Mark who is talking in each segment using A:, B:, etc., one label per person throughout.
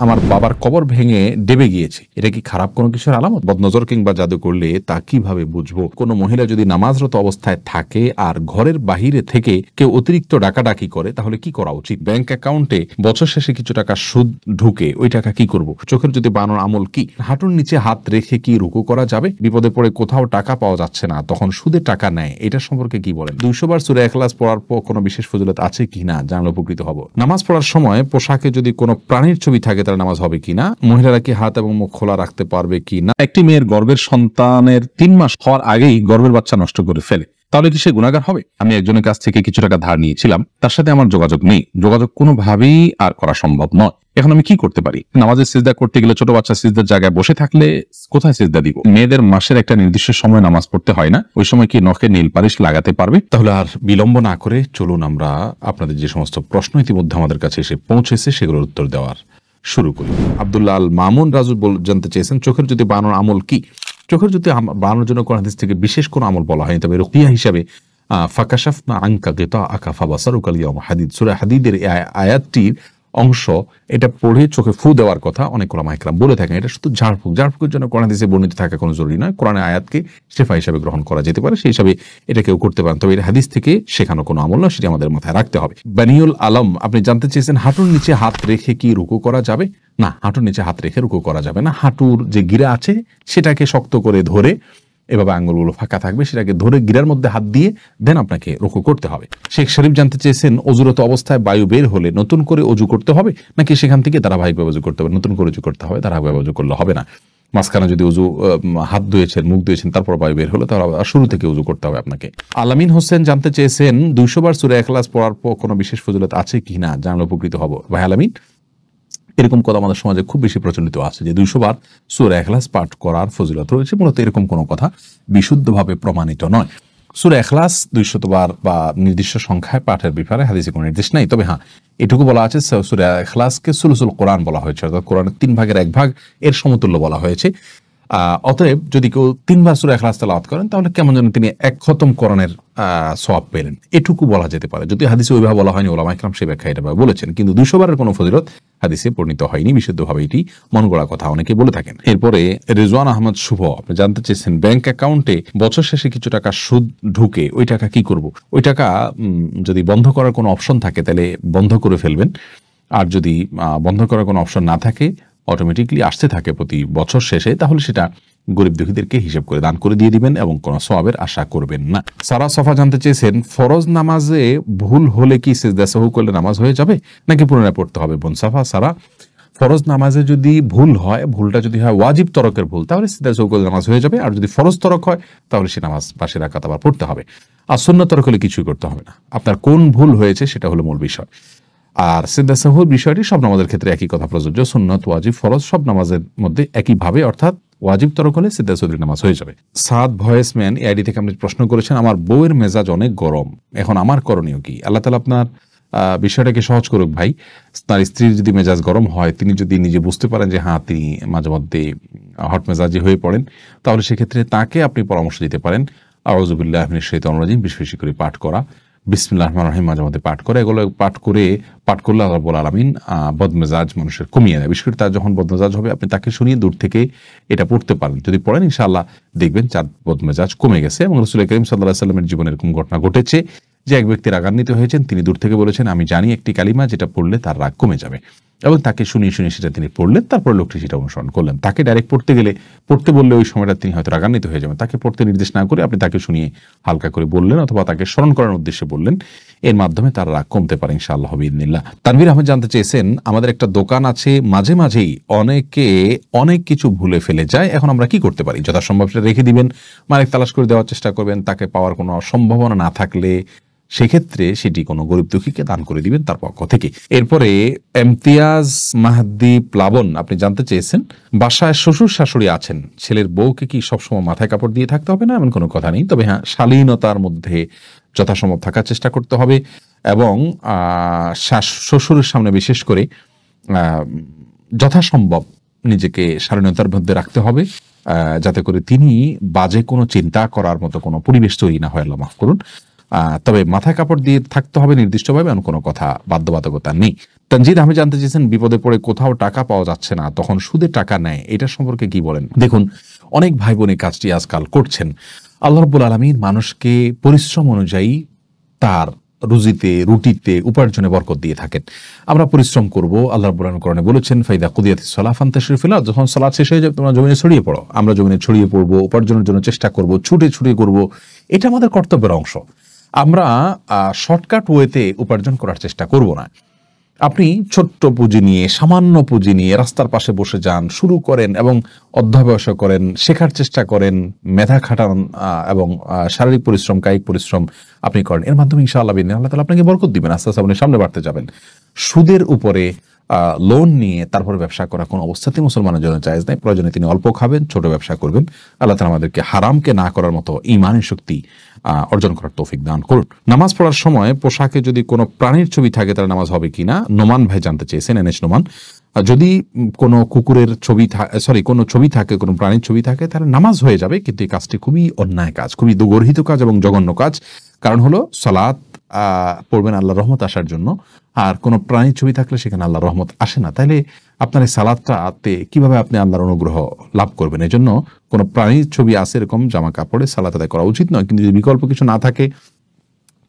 A: আমার বাবার কবর ভেঙে ডেবে গিয়েছে, এটা কি খারাপ কোনো কিছুর আলামত? বদনজর কিংবা জাদু করলে তা কিভাবে বুঝবো? কোনো মহিলা যদি নামাজরত অবস্থায় থাকে আর ঘরের বাহিরে থেকে কেউ অতিরিক্ত ডাকাডাকি করে, তাহলে কি করা উচিত? ব্যাংক অ্যাকাউন্টে বছর শেষে কিছু টাকা সুদ ঢুকে, ওই টাকা কি করব? চোখের যদি বানানোর আমল কি? হাঁটুর নিচে হাত রেখে কি রুকু করা যাবে? বিপদে পড়ে কোথাও টাকা পাওয়া যাচ্ছে না, তখন সুদে টাকা নেয়, এটা সম্পর্কে কি বলেন? 200 বার সূরা ইখলাস পড়ার পর কোনো বিশেষ ফজিলত আছে কিনা জানলে উপকৃত হব। নামাজ পড়ার সময় পোশাকে যদি কোনো প্রাণীর ছবি থাকে তাহলে নামাজ হবে কিনা? মহিলারা কি হাত এবং মুখ খোলা রাখতে পারবে কিনা? একটি মেয়ের গর্ভের সন্তানের 3 মাস হওয়ার আগেই গর্ভের বাচ্চা নষ্ট করে ফেলে, তাহলে কি সে গুনাহগার হবে? আমি একজনের কাছ থেকে কিছু টাকা ধার নিয়েছিলাম, তার সাথে আমার যোগাযোগ নেই, যোগাযোগ কোনোভাবেই আর করা সম্ভব নয়। এখন আমি কি করতে পারি? নামাজের সিজদা করতে গেলে ছোট বাচ্চা সিজদার জায়গায় বসে থাকলে কোথায় সিজদা দিব? মেয়েদের মাসের একটা নির্দিষ্ট সময় নামাজ পড়তে হয় না, ওই সময় কি নখে নীল পালিশ লাগাতে পারবে? তাহলে আর বিলম্ব না করে চলুন আমরা আপনাদের যে সমস্ত প্রশ্ন ইতিমধ্যে আমাদের কাছে এসে পৌঁছেছে সেগুলোর উত্তর দেওয়ার শুরু করি। আব্দুল্লাহ আল মামুন রাজু জানতে চেয়েছেন, চোখের যদি বানানোর আমল কি? চোখের যদি বানানোর জন্য কোন হাদিস থেকে বিশেষ কোন আমল বলা হয়নি, তবে রুকিয়া হিসাবে ফাকাশাফনা আনকা গিতাআকা ফাবাসারুকা আল-ইয়াওমা হাদিদ, সূরা হাদিদের আয়াতটির অংশ, এটা পড়ে চোখে ফু দেওয়ার কথা অনেক ওলামা ইকরাম বলে থাকেন। এটা শুধু ঝাড়ফুঁকের জন্য কোরআন হাদিসে বর্ণিত থাকা কোনো জরুরি নয়, কোরআনের আয়াতকে শেফা হিসাবে গ্রহণ করা যেতে পারে, সেই হিসাবে এটা কেউ করতে পারেন, তবে এটা হাদিস থেকে শেখানো কোনো আমল নয়, সেটি আমাদের মাথায় রাখতে হবে। বানিউল আলম আপনি জানতে চেয়েছেন, হাঁটুর নিচে হাত রেখে কি রুকু করা যাবে? না, হাঁটুর নিচে হাত রেখে রুকু করা যাবে না। হাঁটুর যে গিরা আছে সেটাকে শক্ত করে ধরে, এভাবে আঙ্গুলগুলো ফাঁকা থাকবে, সেটাকে ধরে গিরার মধ্যে হাত দিয়ে দেন আপনাকে রুকু করতে হবে। শেখ শরীফ জানতে চেয়েছেন, অজুরত অবস্থায় বায়ু বের হলে নতুন করে অজু করতে হবে নাকি সেখান থেকে ধারাবাহিকভাবে অজু করতে হবে? নতুন করে অজু করতে হবে, ধারাবাহিকভাবে অজু করলে হবে না। মাঝখানে যদি অজু হাত ধুয়েছেন, মুখ ধুয়েছেন, তারপর বায়ু বের হলো, তাহলে শুরু থেকে অজু করতে হবে আপনাকে। আলামিন হোসেন জানতে চেয়েছেন, 200 বার সূরা ইখলাস পড়ার পর কোনো বিশেষ ফজিলত আছে কিনা জানলে উপকৃত হব। ভাই আলামিন, এরকম কথা আমাদের সমাজে খুব বেশি প্রচলিত আছে যে 200 বার সূরা ইখলাস পাঠ করার ফজিলত রয়েছে, মূলত এরকম কোনো কথা বিশুদ্ধভাবে প্রমাণিত নয়। সূরা ইখলাস 200 বার বা নির্দিষ্ট সংখ্যায় পাঠের ব্যাপারে হাদিসে কোনো নির্দেশ নেই, তবে হ্যাঁ এটুকু বলা আছে সূরা ইখলাসকে সুলুসুল কোরআন বলা হয়েছে, অর্থাৎ কোরআনের 3 ভাগের 1 ভাগ এর সমতুল্য বলা হয়েছে। অতএব যদি কেউ 3 বার সূরা ইখলাস তেলাওয়াত করেন তাহলে কেমন যেন তিনি 1 খতম কোরআনের সওয়াব পেলেন, এটুকু বলা যেতে পারে। যদি হাদিসে ওইভাবে বলা হয়নি, ওলামা ইকরাম সেই ব্যাখ্যা এটা বলেছেন, কিন্তু 200 বারের কোনো ফজিলত হাদিসে বর্ণিত হয়নি, বিশুদ্ধভাবে এটি মন গড়া কথা অনেকে বলে থাকেন। এরপরে রেজওয়ান আহমদ শুভ আপনি জানতে চেয়েছেন, ব্যাংক অ্যাকাউন্টে বছর শেষে কিছু টাকা সুদ ঢুকে, ওই টাকা কি করব? ওই টাকা যদি বন্ধ করার কোনো অপশন থাকে তাহলে বন্ধ করে ফেলবেন, আর যদি বন্ধ করার কোনো অপশন না থাকে, অটোমেটিকলি আসতে থাকে প্রতি বছর শেষে, তাহলে সেটা গরিব দুঃখীদেরকে হিসাব করে দান করে দিয়ে দিবেন এবং কোনো সওয়াবের আশা করবেন না। সারা সফা জানতে চেয়েছেন, ফরজ নামাজে ভুল হলে কি সিজদা সাহু করলে নামাজ হয়ে যাবে নাকি পুনরায় পড়তে হবে? বোন সাফা, সারা, ফরজ নামাজে যদি ভুল হয়, ভুলটা যদি হয় ওয়াজিব তরকের ভুল, তাহলে সিজদা সাহু করলে নামাজ হয়ে যাবে, আর যদি ফরজ তরক হয় তাহলে সে নামাজ পাশে রাকাত আবার পড়তে হবে। আর সুন্নাত তরক হলে কিছুই করতে হবে না, আপনার কোন ভুল হয়েছে সেটা হলো মূল বিষয়। আর সিজদা সাহুর বিষয়টি সব নামাজের ক্ষেত্রে একই কথা প্রযোজ্য, সুন্নাত, ওয়াজিব, ফরজ সব নামাজের মধ্যে একইভাবে, অর্থাৎ ওয়াজিব তরক হলে সিজদা সাহুর নামাজ হয়ে যাবে। সাদ ভয়েসম্যান এআইডি থেকে আপনি প্রশ্ন করেছেন, আমার বউয়ের মেজাজ অনেক গরম, এখন আমার করণীয় কি? আল্লাহ তাআলা আপনার বিষয়টাকে সহজ করুক ভাই। তার স্ত্রীর যদি মেজাজ গরম হয়, তিনি যদি নিজে বুঝতে পারেন যে হ্যাঁ তিনি মাঝে মধ্যে হট মেজাজি হয়ে পড়েন, তাহলে সেক্ষেত্রে তাকে আপনি পরামর্শ দিতে পারেন আউযু বিল্লাহি মিনাশ শাইতানির রাজিম বেশি বেশি করে পাঠ করা, বিসমিল্লাহির রহমানির রহিম মাঝে মধ্যে পাঠ করে, এগুলো পাঠ করলে আল্লাহ রাব্বুল আলামিন বদমেজাজ মানুষের কমিয়ে দেয়। বিশেষ করে তার যখন বদমেজাজ হবে, আপনি তাকে শুনিয়ে দূর থেকে এটা পড়তে পারেন, যদি পড়েন ইনশাআল্লাহ দেখবেন তার বদমেজাজ কমে গেছে। এবং রাসূল করিম সাল্লাল্লাহু আলাইহি ওয়াসাল্লামের জীবনে এরকম ঘটনা ঘটেছে যে এক ব্যক্তি রাগান্বিত হয়েছেন, তিনি দূর থেকে বলেছেন আমি জানি একটি কালিমা যেটা পড়লে তার রাগ কমে যাবে, এবং তাকে শুনিয়ে সেটা তিনি পড়লেন, তারপর লোকটি সেটা অনুসরণ করলেন। তাকে ডাইরেক্ট পড়তে বললে ওই সময়টা তিনি হয়তো রাগান্বিত হয়ে যাবেন, তাকে পড়তে নির্দেশ না করে আপনি তাকে শুনিয়ে হালকা করে বললেন অথবা তাকে স্মরণ করার উদ্দেশ্যে বললেন, এর মাধ্যমে তার রাগ কমতে পারে ইনশাআল্লাহ বিইذনিল্লাহ। তানভীর আহমেদ জানতে চেয়েছেন, আমাদের একটা দোকান আছে, মাঝে মাঝেই অনেকে অনেক কিছু ভুলে ফেলে যায়, এখন আমরা কি করতে পারি? যথাসম্ভব সেটা রেখে দিবেন, মালিক তালাশ করে দেওয়ার চেষ্টা করবেন, তাকে পাওয়ার কোনো সম্ভাবনা না থাকলে সেক্ষেত্রে সেটি কোনো গরিব দুঃখীকে দান করে দিবেন তার পক্ষ থেকে। এরপরে ইমতিয়াজ মাহদি প্লাবন আপনি জানতে চেয়েছেন, বাসায় শ্বশুর শাশুড়ি আছেন, ছেলের বউকে কি সবসময় মাথায় কাপড় দিয়ে থাকতে হবে? না, এমন কোনো কথা নেই, তবে হ্যাঁ শালীনতার মধ্যে যথাসম্ভব থাকার চেষ্টা করতে হবে, এবং শ্বশুরের সামনে বিশেষ করে যথাসম্ভব নিজেকে শালীনতার মধ্যে রাখতে হবে, যাতে করে তিনি বাজে কোনো চিন্তা করার মতো কোনো পরিবেশ তৈরি না হয়, আল্লাহ মাফ করুন। তবে মাথায় কাপড় দিয়ে থাকতে হবে নির্দিষ্টভাবে, এমন কোনো কথা বাধ্যবাধকতা নেই। তানজিদ আহমেদ জানতে চেয়েছেন, বিপদে পড়ে কোথাও টাকা পাওয়া যাচ্ছে না, তখন সুদে টাকা নেয়, এটা সম্পর্কে কি বলেন? দেখুন, অনেক ভাই বোন এই কাজটি আজকাল করছেন। আল্লাহ রাব্বুল আলামিন মানুষকে পরিশ্রম অনুযায়ী তার রুজিতে, রুটিতে, উপার্জনে বরকত দিয়ে থাকেন। আমরা পরিশ্রম করব। আল্লাহ রাব্বুল আলামিন কোরআনে বলেছেন, ফাইদা কুদিয়াতিস সালাহ ফান্তাশিরু ফিল আরদ, যখন সালাত শেষ হয়ে যাবে তোমরা জমিনে ছড়িয়ে পড়ো। আমরা জমিনে ছড়িয়ে পড়ব, উপার্জনের জন্য চেষ্টা করব, ছুটে ছুটে করব। এটা আমাদের কর্তব্যের অংশ। আমরা শর্টকাট ওয়েতে উপার্জন করার চেষ্টা করব না। আপনি ছোট্ট পুঁজি নিয়ে, সামান্য পুঁজি নিয়ে রাস্তার পাশে বসে যান, শুরু করেন এবং অধ্যবসায় করেন, শেখার চেষ্টা করেন, মেধা খাটান এবং শারীরিক পরিশ্রম, কায়িক পরিশ্রম আপনি করেন। এর মাধ্যমে ইনশাআল্লাহ আল্লাহ তাআলা আপনাকে বরকত দিবেন, আস্তে আস্তে আপনি সামনে বাড়তে যাবেন। সুদের উপরে লোন নিয়ে তারপরে ব্যবসা করা কোনো অবস্থাতেই মুসলমানের জন্য জায়েজ নাই। প্রয়োজনে তিনি অল্প খাবেন, ছোট ব্যবসা করবেন। আল্লাহ তাআলা আমাদেরকে হারামকে না করার মতো ঈমানের শক্তি অর্জন করার তৌফিক দান করুন। নামাজ পড়ার সময় পোশাকে যদি কোনো প্রাণীর ছবি থাকে তাহলে নামাজ হবে কিনা, নোমান ভাই জানতে চেয়েছেন, এনএস নোমান। যদি কোনো কুকুরের ছবি কোনো ছবি থাকে, কোনো প্রাণীর ছবি থাকে, তাহলে নামাজ হয়ে যাবে, কিন্তু এই কাজটি খুবই অন্যায় কাজ, খুবই দুর্গর্হিত কাজ এবং জঘন্য কাজ। কারণ হলো সালাত পড়বেন আল্লাহর রহমত আসার জন্য, আর কোনো প্রাণীর ছবি থাকলে সেখানে আল্লাহর রহমত আসে না। তাইলে আপনার এই সালাতটাতে কিভাবে আপনি আল্লাহর অনুগ্রহ লাভ করবেন? এই জন্য কোনো প্রাণীর ছবি আছে এরকম জামা কাপড়ে সালাত আদায় করা উচিত নয়। কিন্তু যদি বিকল্প কিছু না থাকে,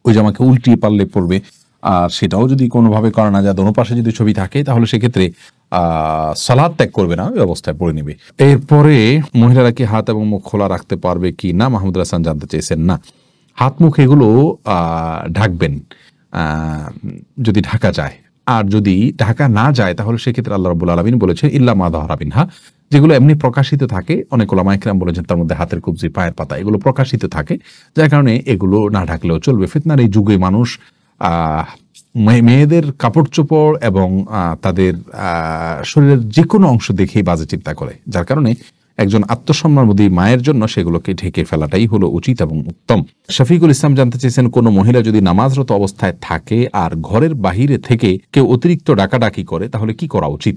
A: ওই জামাকে উল্টিয়ে পারলে পড়বে, আর সেটাও যদি কোনোভাবে করা না যায়, দোনো পাশে যদি ছবি থাকে, তাহলে সেক্ষেত্রে সালাত ত্যাগ করবে না, ওই অবস্থায় পড়ে নেবে। এরপরে মহিলারা কি হাত এবং মুখ খোলা রাখতে পারবে কি না, মাহমুদ হাসান জানতে চেয়েছেন। না, হাত মুখ এগুলো ঢাকবেন যদি ঢাকা যায়, আর যদি ঢাকা না যায় তাহলে সেক্ষেত্রে আল্লাহ রাব্বুল আলামিন বলেছেন ইল্লা মা যাহারা মিনহা, যেগুলো এমনি প্রকাশিত থাকে। অনেক উলামা ইকরাম বলেছেন তার মধ্যে হাতের কবজি, পায়ের পাতা, এগুলো প্রকাশিত থাকে, যার কারণে এগুলো না ঢাকলেও চলবে। ফিতনার এই যুগে মানুষ মেয়েদের কাপড় চোপড় এবং তাদের শরীরের যে কোনো অংশ দেখেই বাজে চিন্তা করে, যার কারণে একজন আত্মসম্মানবোধী মায়ের জন্য সেগুলোকে ঢেকে ফেলাটাই হলো উচিত এবং উত্তম। শফিকুল ইসলাম জানতে চেয়েছেন, কোনো মহিলা যদি নামাজরত অবস্থায় থাকে আর ঘরের বাহিরে থেকে কেউ অতিরিক্ত ডাকাডাকি করে তাহলে কি করা উচিত?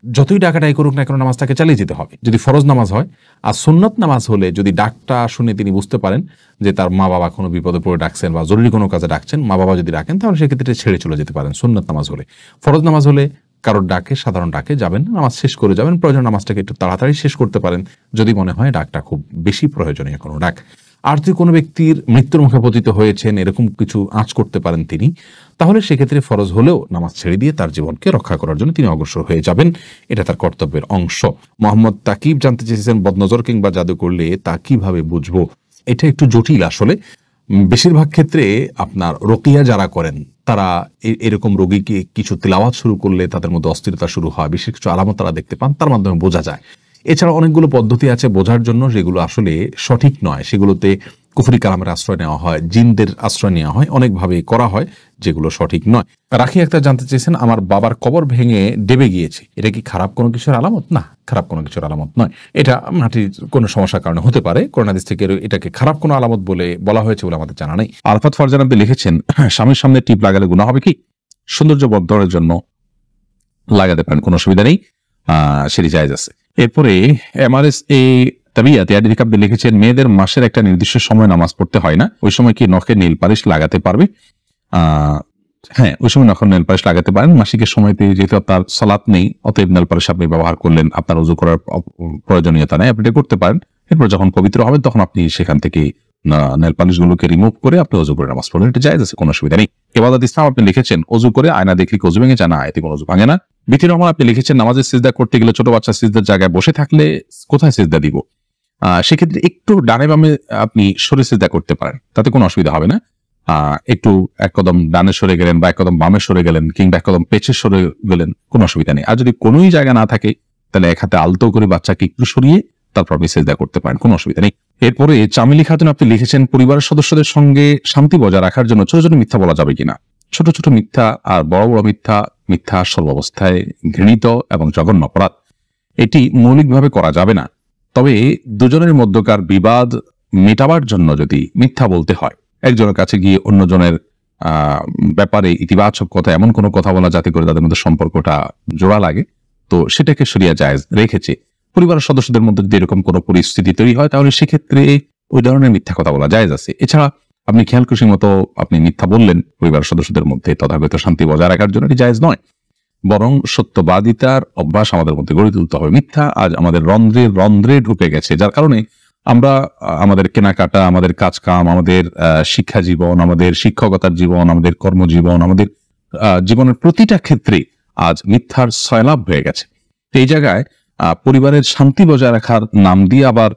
A: যতই ডাকাডাকি করুক না কেন, নামাজটাকে চালিয়ে যেতে হবে যদি ফরজ নামাজ হয়। আর সুন্নত নামাজ হলে যদি ডাকটা শুনে তিনি বুঝতে পারেন যে তার মা বাবা কোনো বিপদে পড়ে ডাকছেন বা জরুরি কোনো কাজে ডাকছেন, মা বাবা যদি ডাকেন তাহলে সেক্ষেত্রে ছেড়ে চলে যেতে পারেন সুন্নত নামাজ হলে। ফরজ নামাজ হলে কারোর ডাকে, সাধারণ ডাকে যাবেন, নামাজ শেষ করে যাবেন। প্রয়োজন নামাজটাকে একটু তাড়াতাড়ি শেষ করতে পারেন যদি মনে হয় ডাকটা খুব বেশি প্রয়োজনীয় কোনো ডাক। আর যদি কোনো ব্যক্তির মৃত্যুর মুখে পতিত হয়েছেন, এরকম কিছু আঁচ করতে পারেন তিনি, তাহলে সেক্ষেত্রে ফরজ হলেও নামাজ ছেড়ে দিয়ে তার জীবনকে রক্ষা করার জন্য তিনি অগ্রসর হয়ে যাবেন, এটা তার কর্তব্যের অংশ। মোহাম্মদ তাকিব জানতে চেয়েছেন, বদনজর কিংবা জাদু করলে তা কিভাবে বুঝবো? এটা একটু জটিল আসলে। বেশিরভাগ ক্ষেত্রে আপনার রকিয়া যারা করেন তারা এরকম রোগীকে কিছু তিলাওয়াত শুরু করলে তাদের মধ্যে অস্থিরতা শুরু হয়, বিশেষ কিছু আলামত তারা দেখতে পান, তার মাধ্যমে বোঝা যায়। এছাড়া অনেকগুলো পদ্ধতি আছে বোঝার জন্য, যেগুলো আসলে সঠিক নয়। সেগুলোতে কুফরি কালামের আশ্রয় নেওয়া হয়, জিনদের আশ্রয় নেওয়া হয়, অনেকভাবে করা হয় যেগুলো সঠিক নয়। রাখি আক্তার জানতে চেয়েছেন, আমার বাবার কবর ভেঙে ডেবে গিয়েছে, এটা কি খারাপ কোনো কিছুর আলামত? না, খারাপ কোনো কিছুর আলামত নয়। এটা মাটির কোনো সমস্যার কারণে হতে পারে। কোরআন হাদিস থেকে এটাকে খারাপ কোনো আলামত বলে বলা হয়েছে বলে আমাদের জানা নেই। আলফাত ফারজান আপনি লিখেছেন, স্বামীর সামনে টিপ লাগালে গুনাহ হবে কি? সৌন্দর্য বর্ধনের জন্য লাগাতে পারেন, কোনো অসুবিধা নেই, সেটি জায়েজ আছে। এরপরে এমআরএস আপনি লিখেছেন, মেয়েদের মাসের একটা নির্দিষ্ট সময় নামাজ পড়তে হয় না, ওই সময় কি নখে নীল পালিশ লাগাতে পারবে? হ্যাঁ, ওই সময় নখে নীল পালিশ লাগাতে পারেন। মাসিকের সময়তে যেহেতু আপনার সালাত নেই, অতএব নীল পালিশ আপনি ব্যবহার করলেন, আপনার ওযু করার প্রয়োজনীয়তা নেই, আপনি এটা করতে পারেন। এরপর যখন পবিত্র হবেন তখন আপনি সেখান থেকে নেল পালিশ গুলোকে রিমুভ করে আপনি ওযু করে নামাজ পড়লেন, এটা জায়েজ আছে, কোনো অসুবিধা নেই। ইবাদত ইসলাম আপনি লিখেছেন, ওযু করে আয়না দেখলে কি ওযু ভেঙে যায়? না, এতে কোনো ওযু ভাঙে না। বিথি রহমান আপনি লিখেছেন, নামাজের সিজদা করতে গেলে ছোট বাচ্চা সিজদার জায়গায় বসে থাকলে কোথায় সিজদা দিব? সেক্ষেত্রে একটু ডানে বামে আপনি সরে সিজদা করতে পারেন, তাতে কোনো অসুবিধা হবে না। একটু এক কদম ডানে সরে গেলেন বা এক কদম বামে সরে গেলেন কিংবা এক কদম পেছে সরে গেলেন, কোনো অসুবিধা নেই। আর যদি কোনোই জায়গা না থাকে তাহলে এক হাতে আলতো করে বাচ্চাকে একটু সরিয়ে তারপর আপনি সিজদা করতে পারেন, কোনো অসুবিধা নেই। এরপরে চামেলি খাতুন আপনি লিখেছেন, পরিবারের সদস্যদের সঙ্গে শান্তি বজায় রাখার জন্য ছোট ছোট মিথ্যা বলা যাবে কিনা? ছোট ছোট মিথ্যা আর বড় বড় মিথ্যা সর্বাবস্থায় ঘৃণিত এবং জঘন্য অপরাধ, এটি মৌলিকভাবে করা যাবে না। তবে দুজনের মধ্যকার বিবাদ মেটাবার জন্য যদি মিথ্যা বলতে হয়, একজনের কাছে গিয়ে অন্যজনের ব্যাপারে ইতিবাচক কথা, এমন কোনো কথা বলা যাতে করে তাদের মধ্যে সম্পর্কটা জোড়া লাগে, তো সেটাকে শরিয়া জায়েজ রেখেছে। পরিবারের সদস্যদের মধ্যে যদি এরকম কোনো পরিস্থিতি তৈরি হয় তাহলে সেক্ষেত্রে ওই ধরনের মিথ্যা কথা বলা জায়েজ আছে। এছাড়া আপনি খেয়াল খুশি মতো আপনি মিথ্যা বললেন পরিবার সদস্যদের মধ্যে, তথাগত শান্তি বজায় রাখার জন্য এটি জায়েজ নয়, বরং সত্যবাদিতার অভ্যাস আমাদের মধ্যে গড়ে তুলতে হবে। মিথ্যা আজ আমাদের রন্ধ্রে রন্ধ্রে ঢুকে গেছে, যার কারণে আমরা আমাদের কেনাকাটা, আমাদের কাজ কাম, আমাদের শিক্ষা জীবন, আমাদের শিক্ষকতার জীবন, আমাদের কর্মজীবন, আমাদের জীবনের প্রতিটা ক্ষেত্রে আজ মিথ্যার সয়লাভ হয়ে গেছে। এই জায়গায় পরিবারের শান্তি বজায় রাখার নাম দিয়ে আবার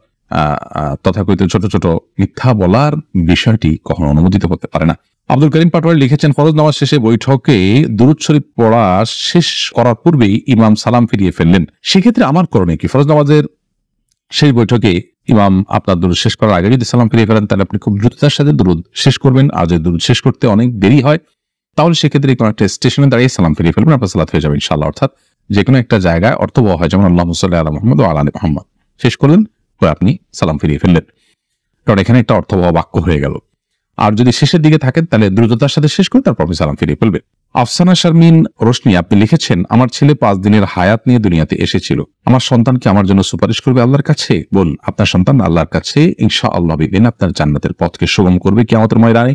A: তথাকথিত ছোট ছোট মিথ্যা বলার বিষয়টি কখনো অনুমোদিত হতে পারে না। আব্দুল করিম পাটোয়ারি লিখেছেন, ফরজ নামাজ শেষে বৈঠকে দুরূদ শরীফ পড়া শেষ করার পূর্বেই ইমাম সালাম ফিরিয়ে ফেললেন, সেক্ষেত্রে আমার করণীয় কি? ফরজ নামাজের শেষ বৈঠকে ইমাম আপনার দুরূদ শেষ করার আগে যদি সালাম ফিরিয়ে ফেলেন, তাহলে আপনি খুব দ্রুততার সাথে দুরূদ শেষ করবেন। আর যদি দুরূদ শেষ করতে অনেক দেরি হয়, তাহলে সেক্ষেত্রে কোনো একটা স্টেশনে দাঁড়িয়ে সালাম ফিরিয়ে ফেলবেন, আপনার সালাত হয়ে যাবে ইনশাআল্লাহ। অর্থাৎ যে কোনো একটা জায়গায় অর্থবহ হয়, যেমন আল্লাহুম্মা সাল্লি আলা মুহাম্মাদ ওয়া আলা আলি মুহাম্মাদ শেষ করলেন, পরে আপনি সালাম ফিরিয়ে ফেললেন, কারণ এখানে একটা অর্থবহ বাক্য হয়ে গেল। আর যদি শেষের দিকে থাকেন, তাহলে দ্রুততার সাথে শেষ করে তারপর আপনি সালাম ফিরিয়ে ফেলবেন। আফসানা শারমিন রোশনি আপনি লিখেছেন, আমার ছেলে 5 দিনের হায়াত নিয়ে দুনিয়াতে এসেছিল, আমার সন্তান কি আমার জন্য সুপারিশ করবে আল্লাহর কাছে? বল, আপনার সন্তান আল্লাহর কাছে ইনশাআল্লাহ বিদিন আপনার জান্নাতের পথকে সুগম করবে কিয়ামতের ময়দানে,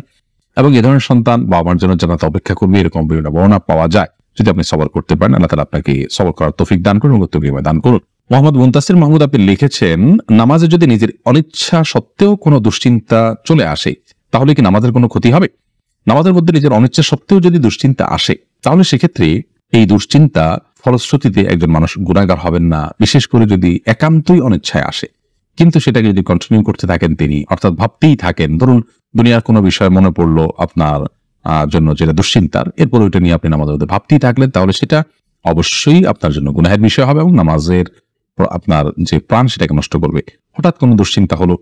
A: এবং এ ধরনের সন্তান বাবা মার জন্য জান্নাতে অপেক্ষা করবে, এরকম বিভিন্ন বর্ণনা পাওয়া যায়। যদি আপনি সবর করতে পারেন, আল্লাহ তাআলা আপনাকে সবর করার তৌফিক দান করুন, উত্তম দান করুন। মোহাম্মদ মুনতাসির মাহমুদ আপনি লিখেছেন, নামাজে যদি নিজের অনিচ্ছা সত্ত্বেও কোনো দুশ্চিন্তা চলে আসে, তাহলে কি নামাজের কোনো ক্ষতি হবে? নামাজের মধ্যে নিজের অনিচ্ছা সত্ত্বেও যদি দুশ্চিন্তা আসে, তাহলে সেক্ষেত্রে এই দুশ্চিন্তা ফলশ্রুতিতে একজন মানুষ গুনাহগার হবেন না, বিশেষ করে যদি একান্তই অনিচ্ছায় আসে। কিন্তু সেটাকে যদি কন্টিনিউ করতে থাকেন তিনি, অর্থাৎ ভাবতেই থাকেন, ধরুন দুনিয়ার কোনো বিষয় মনে পড়লো আপনার জন্য যেটা দুশ্চিন্তার, এরপর ওইটা নিয়ে আপনি নামাজের মধ্যে ভাবতেই থাকলেন, তাহলে সেটা অবশ্যই আপনার জন্য গুনাহের বিষয় হবে এবং নামাজের আপনার যে প্রাণ সেটাকে নষ্ট করবে। হঠাৎ কোনো দুশ্চিন্তা হলো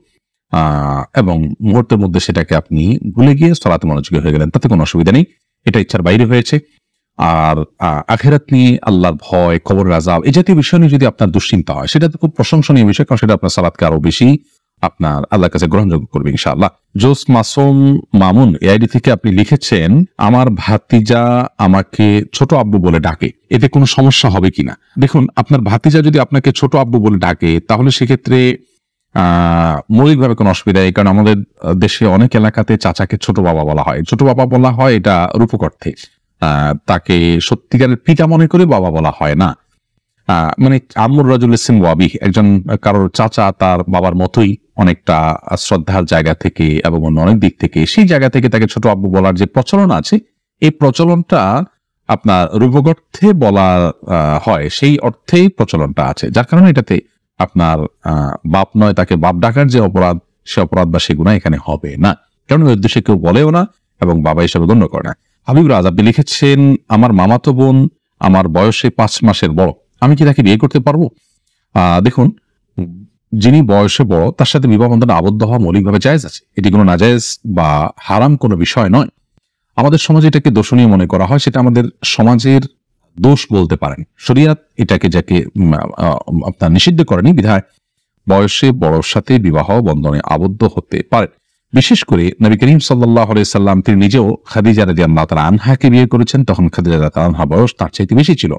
A: এবং মুহূর্তের মধ্যে সেটাকে আপনি ভুলে গিয়ে সালাতে মনোযোগী হয়ে গেলেন, তাতে কোনো অসুবিধা নেই, এটা ইচ্ছার বাইরে হয়েছে। আর আখিরাত নিয়ে, আল্লাহর ভয়, কবরের আযাব, এই জাতীয় বিষয় নিয়ে যদি আপনার দুশ্চিন্তা হয়, সেটা তো খুব প্রশংসনীয় বিষয়, কারণ সেটা আপনার সালাতকে আরো বেশি আপনার আল্লাহর কাছে গ্রহণযোগ্য করবে ইনশাআল্লাহ। জোস মাসুম মামুন এআইডি থেকে আপনি লিখেছেন, আমার ভাতিজা আমাকে ছোট আব্বু বলে ডাকে, এতে কোনো সমস্যা হবে কিনা? দেখুন, আপনার ভাতিজা যদি আপনাকে ছোট আব্বু বলে ডাকে, তাহলে সেক্ষেত্রে মৌলিকভাবে কোনো অসুবিধা নেই, কারণ আমাদের দেশে অনেক এলাকাতে চাচাকে ছোট বাবা বলা হয়। ছোট বাবা বলা হয় এটা রূপক অর্থে, তাকে সত্যিকারের পিতা মনে করে বাবা বলা হয় না। মানে আম্মুর রাজুল ইসলাম ওয়াবি, একজন কারোর চাচা তার বাবার মতোই অনেকটা শ্রদ্ধার জায়গা থেকে এবং অন্য অনেক দিক থেকে, সেই জায়গা থেকে তাকে ছোট আব্বু বলার যে প্রচলন আছে, এই প্রচলনটা আপনার রূপক অর্থে বলা হয়, সেই অর্থেই প্রচলনটা আছে, যার কারণে এটাতে আপনার বাপ নয় তাকে বাপ ডাকার যে অপরাধ, সে অপরাধ বা সে গুনাহ এখানে হবে না, কারণ ওই উদ্দেশ্যে কেউ বলেও না এবং বাবা হিসাবে গণ্য করে না। হাবিব রাজ আপনি লিখেছেন, আমার মামাতো বোন আমার বয়সে 5 মাসের বড়, আমি কি তাকে বিয়ে করতে পারবো? দেখুন, যিনি বয়সে বড় তার সাথে বিবাহ বন্ধনে আবদ্ধ হওয়া মৌলিকভাবে জায়েজ আছে, এটি কোনো নাজায়েজ বা হারাম কোনো বিষয় নয়। আমাদের সমাজে এটাকে দোষণীয় মনে করা হয়, সেটা আমাদের সমাজের দোষ বলতে পারেন। শরিয়াত এটাকে যাকে আপনার নিষিদ্ধ করেনি, বিধায় বয়সে বড়র সাথে বিবাহ বন্ধনে আবদ্ধ হতে পারে। বিশেষ করে নবী করিম সাল্লাল্লাহু আলাইহি সাল্লাম তিনি নিজেও খাদিজা রাদিয়াল্লাহু তাআলা আনহাকে বিয়ে করেছেন, তখন খাদিজা রাদিয়াল্লাহু তাআলা আনহা বয়স তার চাইতে বেশি ছিল।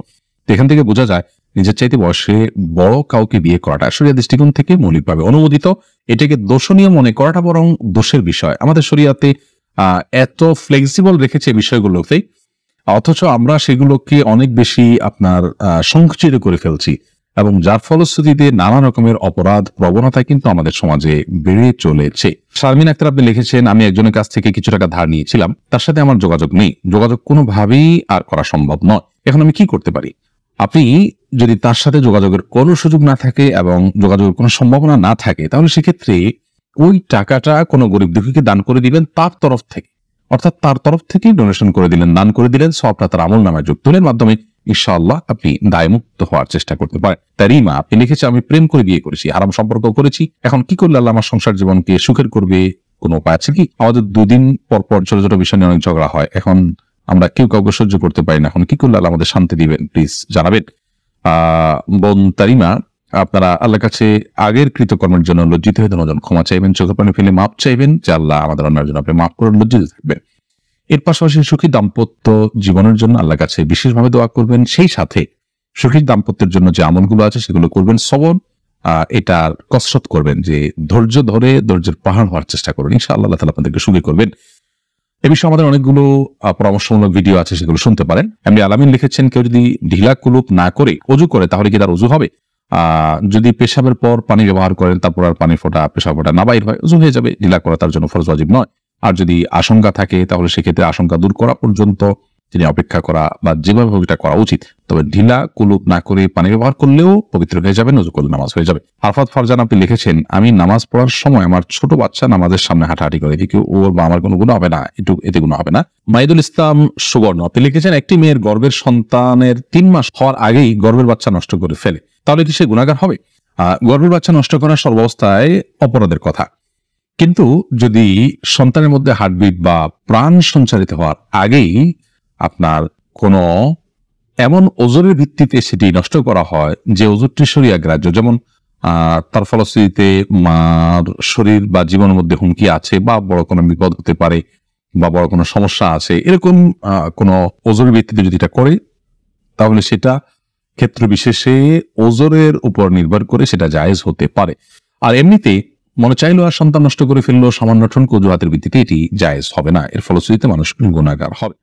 A: এখান থেকে বোঝা যায় নিজের চাইতে বয়সে বড় কাউকে বিয়ে করাটা শরিয়ার দৃষ্টিকোণ থেকে মৌলিকভাবে অনুমোদিত, এটাকে দোষণীয় মনে করাটা বরং দোষের বিষয়। আমাদের শরিয়াতে এত ফ্লেক্সিবল রেখেছে বিষয়গুলোতে, অথচ আমরা সেগুলোকে অনেক বেশি আপনার সংকুচিত করে ফেলছি, এবং যার ফলশ্রুতিতে নানা রকমের অপরাধ প্রবণতা কিন্তু আমাদের সমাজে বেড়ে চলেছে। শারমিন আক্তার আপনি লিখেছেন, আমি একজনের কাছ থেকে কিছু টাকা ধার নিয়েছিলাম, তার সাথে আমার যোগাযোগ নেই, যোগাযোগ কোনোভাবেই আর করা সম্ভব নয়, এখন আমি কি করতে পারি? আপনি যদি তার সাথে যোগাযোগের কোনো সুযোগ না থাকে এবং যোগাযোগের কোনো সম্ভাবনা না থাকে, তাহলে সেক্ষেত্রে ওই টাকাটা কোনো গরিব দুঃখীকে দান করে দিবেন তার তরফ থেকে, অর্থাৎ তার তরফ থেকেই ডোনেশন করে দিলেন, দান করে দিলেন, সবটা তার আমল নামায় যুক্ত হলেন, মাধ্যমে ইনশাআল্লাহ আপনি দায়মুক্ত হওয়ার চেষ্টা করতে পারেন। তারিমা আপনি লিখেছে, আমি প্রেম করে বিয়ে করেছি, হারাম সম্পর্ক করেছি, এখন কি করলে আল্লাহ আমার সংসার জীবনকে সুখের করবে, কোনো উপায় আছে কি? আমাদের 2 দিন পর পর ছোট ছোট বিষয় নিয়ে অনেক ঝগড়া হয়, এখন আমরা কেউ কাউকে সহ্য করতে পারি না, এখন কি করলে আল্লাহ আমাদের শান্তি দিবেন, প্লিজ জানাবেন। বোন তারিমা, আপনারা আল্লাহর কাছে আগের কৃতকর্মের জন্য লজ্জিত হয়ে ধন্যবাদ ক্ষমা চাইবেন, চোখের পানি ফেলে মাপ চাইবেন, যে আল্লাহ আমাদের অন্যায়ের জন্য আপনি মাফ করে লজ্জিত থাকবেন। এর পাশাপাশি সুখী দাম্পত্য জীবনের জন্য আল্লাহর কাছে বিশেষভাবে দোয়া করবেন, সেই সাথে সুখী দাম্পত্যের জন্য যে আমলগুলো আছে সেগুলো করবেন, সবর এটার কসরত করবেন, যে ধৈর্য ধরে ধৈর্যের পাহাড় হওয়ার চেষ্টা করবেন, ইনশাআল্লাহ আল্লাহ তাআলা আপনাদেরকে সুখী করবেন। এ বিষয়ে আমাদের অনেকগুলো পরামর্শমূলক ভিডিও আছে, সেগুলো শুনতে পারেন। এমনি আলামিন লিখেছেন, কেউ যদি ঢিলা কুলুপ না করে অজু করে তাহলে কি তার অজু হবে? যদি পেশাবের পর পানি ব্যবহার করেন, তারপর আর পানি ফোঁটা পেশাব ফোঁটা না বাইর হয়, অজু হয়ে যাবে। ঢিলা করা তার জন্য ফরজ ওয়াজিব নয়। আর যদি আশঙ্কা থাকে তাহলে সেক্ষেত্রে আশঙ্কা দূর করা পর্যন্ত তিনি অপেক্ষা করা বা যেভাবে হোক এটা করা উচিত। তবে ঢিলা কুলুপ না করে পানি ব্যবহার করলেও পবিত্র হয়ে যাবেন, অজু করলে নামাজ হয়ে যাবে। আরফাত ফারজান আপনি লিখেছেন, আমি নামাজ পড়ার সময় আমার ছোট বাচ্চা নামাজের সামনে হাঁটাহাঁটি করে, ওর বা আমার কোনো গুণ হবে না, এতে গুণ হবে না। মাইদুল ইসলাম সুবর্ণ আপনি লিখেছেন, একটি মেয়ের গর্ভের সন্তানের 3 মাস হওয়ার আগেই গর্ভের বাচ্চা নষ্ট করে ফেলে, তাহলে কি সে গুনাহগার হবে? গর্ভের বাচ্চা নষ্ট করা সর্বাবস্থায় অপরাধের কথা, কিন্তু যদি সন্তানের মধ্যে হার্টবিট বা প্রাণ সঞ্চারিত হওয়ার আগেই আপনার কোনো এমন ওজরের ভিত্তিতে সেটি নষ্ট করা হয় যে ওজরটি শরিয়া গ্রাহ্য, যেমন তার ফলশ্রুতিতে মার শরীর বা জীবনের মধ্যে হুমকি আছে বা বড় কোনো বিপদ হতে পারে বা বড় কোনো সমস্যা আছে, এরকম কোনো ওজরের ভিত্তিতে যদি এটা করে, তাহলে সেটা ক্ষেত্র বিশেষে ওজরের উপর নির্ভর করে সেটা জায়েজ হতে পারে। আর এমনিতে মনে চাইলো আর সন্তান নষ্ট করে ফেললো সামান্য ঠনক অজুহাতের ভিত্তিতে, এটি জায়েজ হবে না, এর ফলশ্রুতিতে মানুষ গুনাহগার হবে।